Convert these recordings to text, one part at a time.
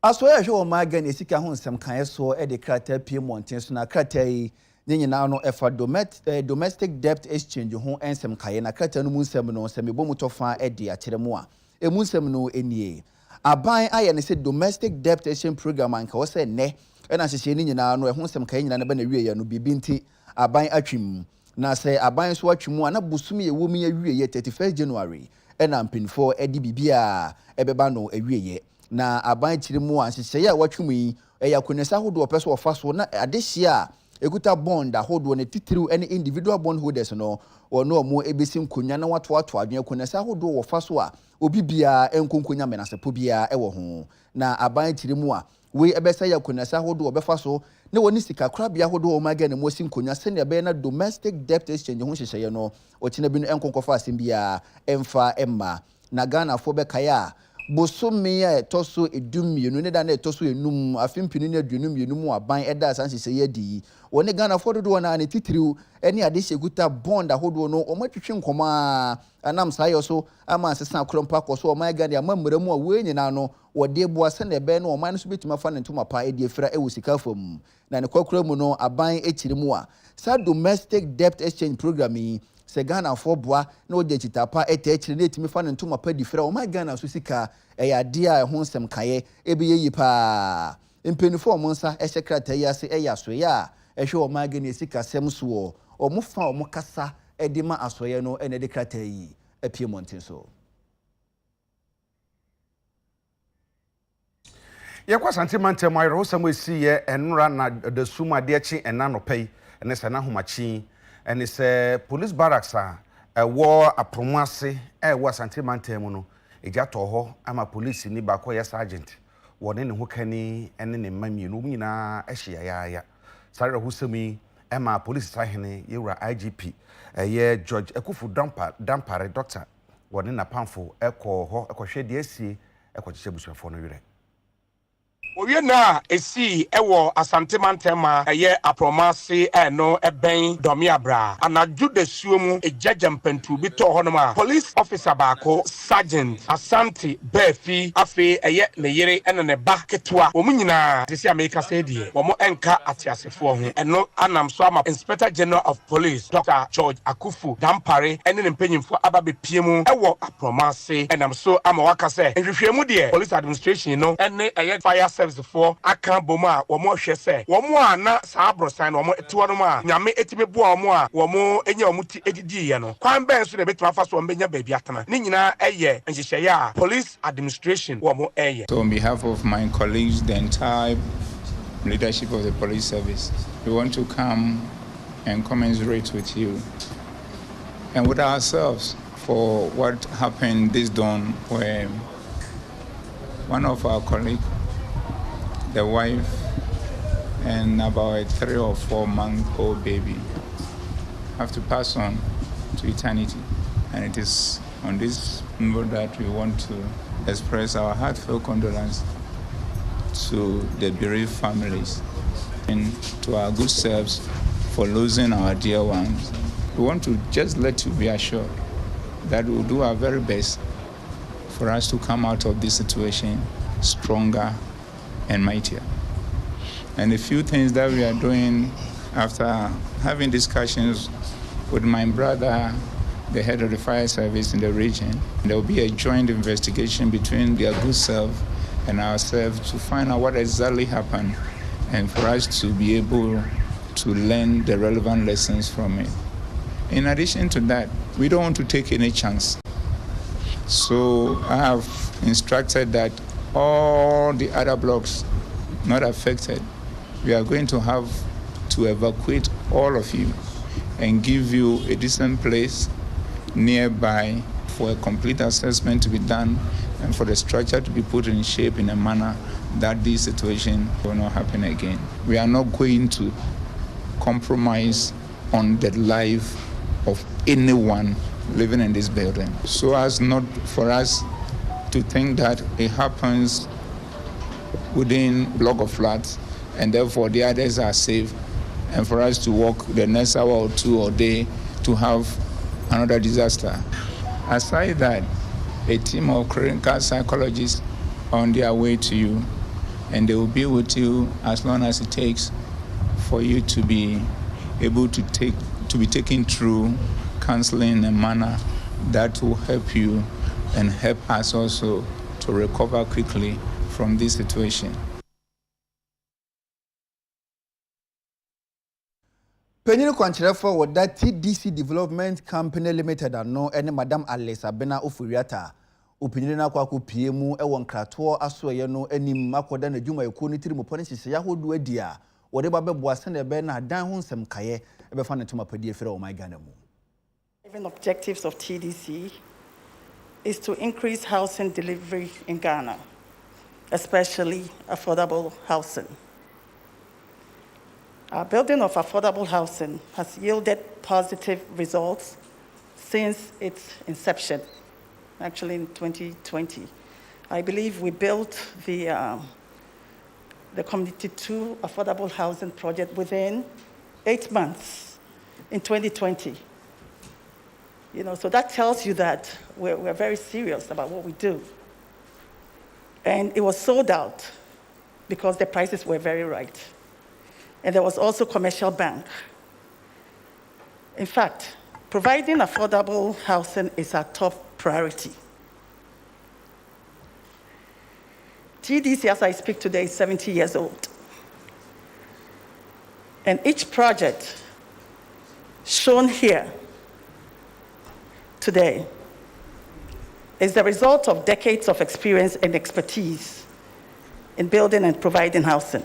Aso ya hwe o magan esika ho nsem kan so e de krata pie monten so na krata yi nyina no efa domestic debt exchange ho ensem kaye na krata no mu nsem no se mebo mutofa e de akere mu a emu nsem no enie aban aye ne se domestic debt exchange program anka wo se ne e na hyehye ni nyina no e ho nsem kaye nyina na ba na wie ye no bibi nti aban atwim na se aban so atwim a na busum ye wo mi ya wie ye 31st January e na mpinfo e di bibia e beba no e wie ye na aban chirimu a hyehye a watwum yi yakonesa hodo opeso ofaso na adehia ekuta bond ahodo ne titiriu any individual bond holders no ono omo ebesi nkonya na watoato adwen konesa hodo ofaso a obibia enkonkonya menasepo bia ewo ho na aban chirimu a we ebesa yakonesa hodo obefaso ne woni sika krabia hodo o maga ne mosi nkonya se ne be na domestic debt exchange ho hyehye no okina bi no enkonkofa asem bia emfa emma na Ghana fo be kaya bosomi ya etoso edumienu ne da na etoso enum afimpinu ne adunumienu mu aban eda asanhye ye di woni Ghana fododo na ne titiriu eni ade hyeguta bond ahodo no omotwetwe nkoma anam sayo so ama asesa krompa koso o maga de amammeramu a we nyina no wode boase na ebe na o man so betima fa ne ntoma pa edi efra ewo sika fam na ne kwakuramu no aban ekirimu a sa domestic debt exchange program yi se Ghana for boa na ode chitapa etechire na etimi fa ne ntoma pa di fra o my Ghana so sika eya dia ho nsem kaye ebe yeyi pa empenifo mo nsa ehye krata yi ase eya so ya ehwe o my Ghana sika sem so o mo fa o mo kasa edi ma asoye no ene de krata yi apie monten so ye kwa santimante mayro sam esi ye enra na de suma de chi enanopei ene se na homachi ene se police barracks a wo apromase wo santimante mu no eja to ho ama police ni ba ko ye sergeant woni ne ho kani ene ne mamienu nyina ehye ya sare husami ema police sahene yewra IGP ye George Ekufu Dampare doctor woni na pamfo ekohwe de asie ekocheche busuafo no wire Owie na esi ewo asantemantema eye apromase no eben domiabra anadwo de suomu ejajampantu bi to honoma police officer baako sergeant Asante Befi afi eye ne yere ene ne ba ketwa omunyina tesi America sedie womo enka atiasefo ho eno anam so ama Inspector General of Police Dr. George Akufu Dampare ene ne mpanyimfo ababe piemu ewo apromase enam so ama wakase nhwehwemu de police administration no ene eye fire for akamboma womo hwese womo ana saabrosan womo etiwo no ma nyame etime bo womo a womo enya omuti edidi ye no kwan ben so na betima fa so mbenya baabi atana ni nyina eye nhyehyeye a police administration womo eye. So on behalf of my colleagues, the entire leadership of the police service, we want to come and commiserate with you and with ourselves for what happened this dawn where one of our colleagues, the wife and about a 3 or 4 month old baby have to pass on to eternity. And it is on this note that we want to express our heartfelt condolence to the bereaved families and to our good selves for losing our dear ones. We want to just let you be assured that we'll do our very best for us to come out of this situation stronger and mightier. And a few things that we are doing after having discussions with my brother, the head of the fire service in the region, there will be a joint investigation between their good self and ourselves to find out what exactly happened and for us to be able to learn the relevant lessons from it. In addition to that, we don't want to take any chance. So I have instructed that all the other blocks not affected, we are going to have to evacuate all of you and give you a decent place nearby for a complete assessment to be done and for the structure to be put in shape in a manner that this situation will not happen again. We are not going to compromise on the life of anyone living in this building, so as not for us to think that it happens within block of flats and therefore the others are safe, and for us to walk the next hour or two or day to have another disaster. Aside that, a team of clinical psychologists are on their way to you and they will be with you as long as it takes for you to be able to be taken through counseling in a manner that will help you and help us also to recover quickly from this situation. Penny Kwancherefo with that TDC Development Company Limited ano ene Madam Alisa Bena Ofuriata opinire na kwa kopie mu e won krato aso ye no anim makoda na dwuma eko ni tiri mu pone hye ya hodu adi a wode ba beboa se na be na dan ho nsem kaye e be fa ne tuma padie fere o my Ghana mu. Even objectives of TDC is to increase housing delivery in Ghana, especially affordable housing. Our building of affordable housing has yielded positive results since its inception, actually in 2020. I believe we built the Community 2 affordable housing project within 8 months in 2020. So that tells you that we're very serious about what we do. And it was sold out because the prices were very right. And there was also commercial bank. In fact, providing affordable housing is our top priority. TDC, as I speak today, is 70 years old. And each project shown here today is the result of decades of experience and expertise in building and providing housing.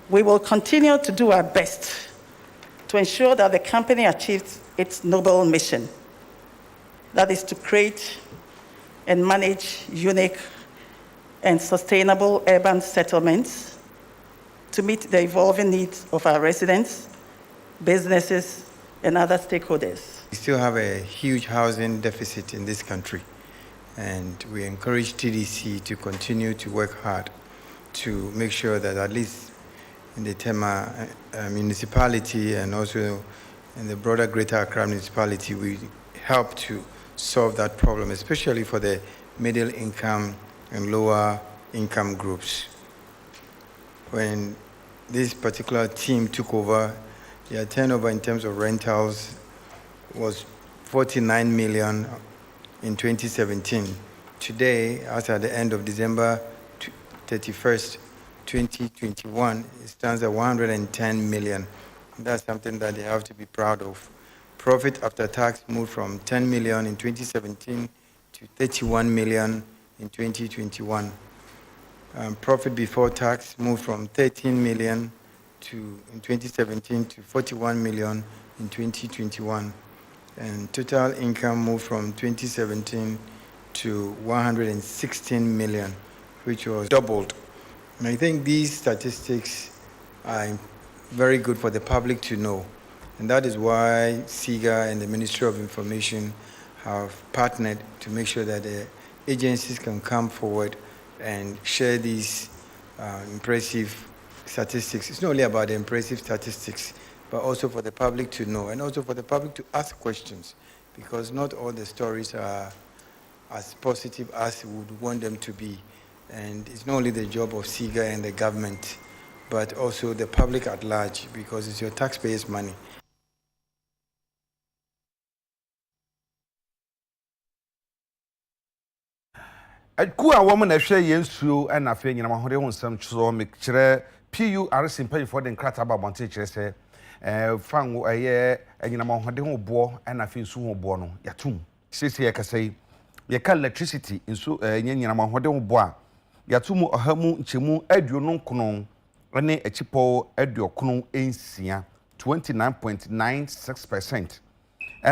We will continue to do our best to ensure that the company achieves its noble mission, that is to create and manage unique and sustainable urban settlements to meet the evolving needs of our residents, businesses, and other stakeholders. We still have a huge housing deficit in this country, and we encourage TDC to continue to work hard to make sure that at least in the Tema municipality and also in the broader Greater Accra municipality, we help to solve that problem, especially for the middle income and lower income groups. When this particular team took over, their turnover in terms of rentals was 49 million in 2017. Today, as at the end of December 31st, 2021, it stands at 110 million. That's something that they have to be proud of. Profit after tax moved from 10 million in 2017 to 31 million in 2021. Profit before tax moved from 13 million in 2017 to 41 million in 2021. And total income moved from 2017 to 116 million, which was doubled. And I think these statistics are very good for the public to know. And that is why SIGA and the Ministry of Information have partnered to make sure that the agencies can come forward and share these impressive statistics. It's not only about the impressive statistics, but also for the public to know, and also for the public to ask questions, because not all the stories are as positive as we would want them to be. And it's not only the job of SIGA and the government, but also the public at large, because it's your taxpayers' money. Ku a woman na hwe yensuo na afa nyina mahode ho nsam so me kire PURC mpany for the nkrata ba bonte kire se fanwo eye nyina mahode ho bo na afa nsu ho bo no yatum sisi ye kasai ye ka electricity nsu nyina mahode ho bo a yatum ohamu nchemu aduonu kono ne echipo aduokono ensia 29.96%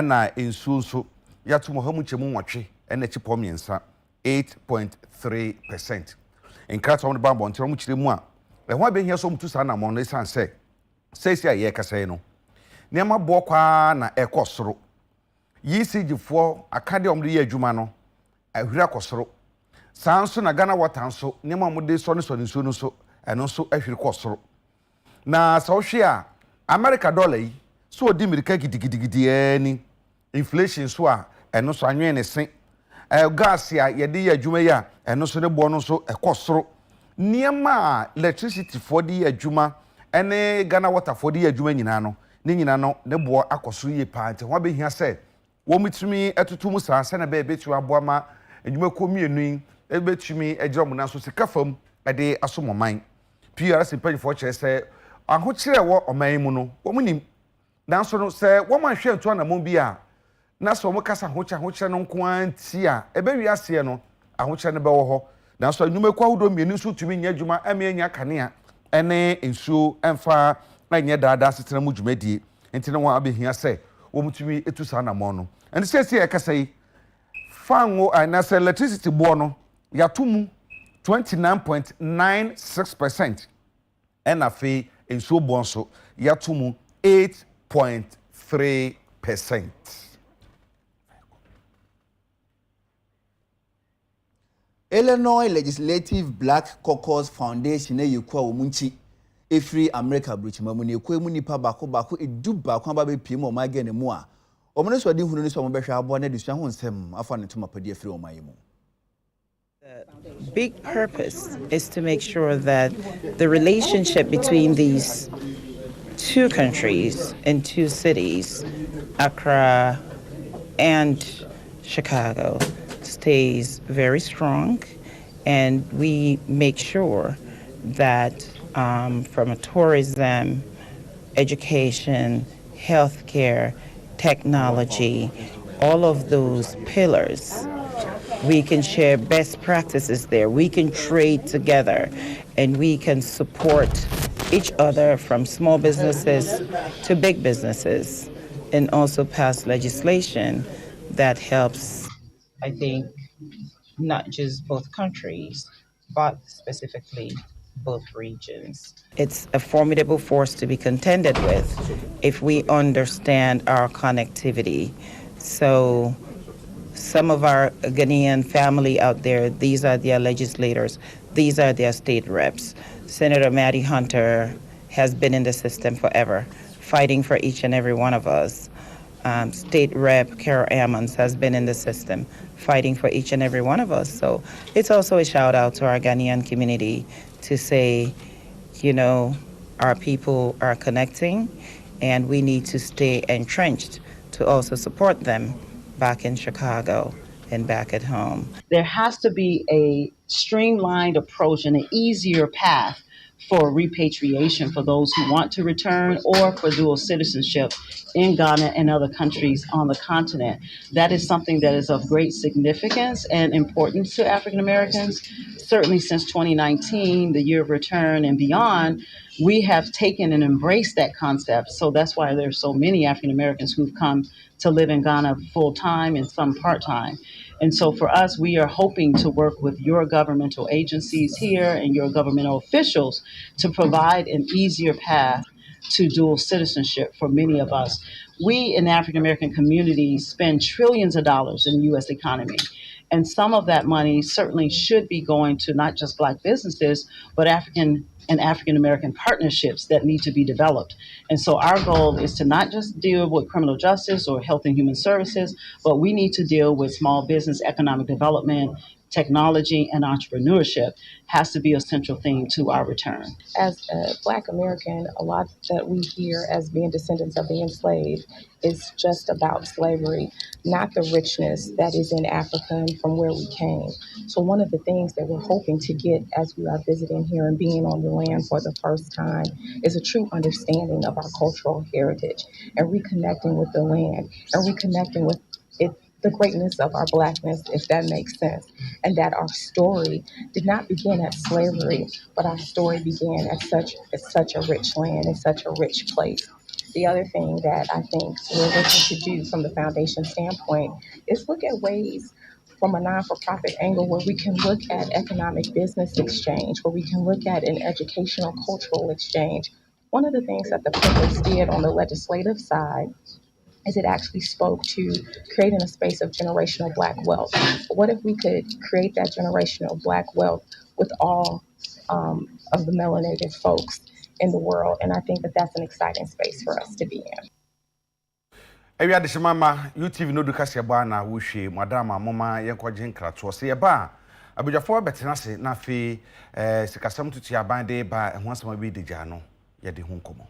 na nsu so yatum ohamu nchemu nwotwe na echipo miensa 8.3%. In Kratza on the Bambo until Muchimua. The one being here so much sana mon les say. Says ya ye casino. Nema Bokwa na Ecosro. Ye see you for a cardium the year Jumano. A Hiracosro. Sanso na Ghana watanso. Nema Mode Sonison Sunuso and also a Hiracosro. Na Soshia America dollar so dimirikaki digidi inflation swa and no so anwen sing. Gas ya yedi ya adwuma ya eno so ne bo no so ekosoro niema electricity for the adwuma ene Ghana water for the adwuma nyina no ne nyina no ne bo akoso yie pa nte ho behia se wo mitumi etutum saa se na be betu aboa ma adwuma ko mienu ebetumi egira na so sika fam ede asomoman PRC panyfo kire se ahokyere wo oman mu no wo munim nanso no se wo man hwe nto na mo bi a na so mo kasa hokyere no nko anti a ebe wi ase no ahokyere no be wo ho nanso adwuma ko ahodo mienu so tumi nya adwuma ame anya kanea ene ensuo emfa na nya daada setena mu dwumadie enti no wa abehia se wo mutumi etu sa na mo no enti sese e kasa yi fango na se electricity bo no yatomu 29.96% and afi ensuo bo nso yatomu 8.3%. Illinois Legislative Black Caucus Foundation yekwa omunchi efri America brichima ne ekwa mu nipa bako edu bako aba be piem o magene mu a omne so de hunu ni so mo behwa abo na desua ho nsem afa ne tuma padi efri o mayemu. The big purpose is to make sure that the relationship between these two countries and two cities, Accra and Chicago, stays very strong, and we make sure that from a tourism, education, healthcare, technology, all of those pillars, we can share best practices there. We can trade together, and we can support each other from small businesses to big businesses, and also pass legislation that helps, I think, not just both countries, but specifically both regions. It's a formidable force to be contended with if we understand our connectivity. So some of our Ghanaian family out there, these are their legislators, these are their state reps. Senator Maddie Hunter has been in the system forever, fighting for each and every one of us. State Rep Carol Ammons has been in the system, fighting for each and every one of us. So it's also a shout out to our Ghanaian community to say, you know, our people are connecting and we need to stay entrenched to also support them back in Chicago and back at home. There has to be a streamlined approach and an easier path for repatriation for those who want to return or for dual citizenship in Ghana and other countries on the continent. That is something that is of great significance and importance to African Americans. Certainly since 2019, the year of return and beyond, we have taken and embraced that concept. So that's why there's so many African Americans who've come to live in Ghana full time and some part time. And so for us, we are hoping to work with your governmental agencies here and your governmental officials to provide an easier path to dual citizenship for many of us. We in the African American community spend trillions of dollars in the U.S. economy. And some of that money certainly should be going to not just Black businesses, but African American partnerships that need to be developed. And so our goal is to not just deal with criminal justice or health and human services, but we need to deal with small business, economic development, technology, and entrepreneurship has to be a central theme to our return. As a Black American, a lot that we hear as being descendants of the enslaved is just about slavery, not the richness that is in Africa and from where we came. So one of the things that we're hoping to get as we are visiting here and being on the land for the first time is a true understanding of our cultural heritage and reconnecting with the land and reconnecting with it, the greatness of our Blackness, if that makes sense, and that our story did not begin at slavery, but our story began at such a rich land and such a rich place. The other thing that I think we're looking to do from the foundation standpoint is look at ways from a non-for-profit angle where we can look at economic business exchange, where we can look at an educational cultural exchange. One of the things that the Pickers did on the legislative side is it actually spoke to creating a space of generational Black wealth. What if we could create that generational Black wealth with all of the melanated folks in the world? And I think that that's an exciting space for us to be in. Ewi adishimama UTV no duka se ba na wo hwe madam amoma yenkwaje nkrato se ye ba abadwafoɔ bɛtena se na afei sikasɛm tutu aban de ba ɛho asɛm bi de gya no yɛde ho nkɔmmɔ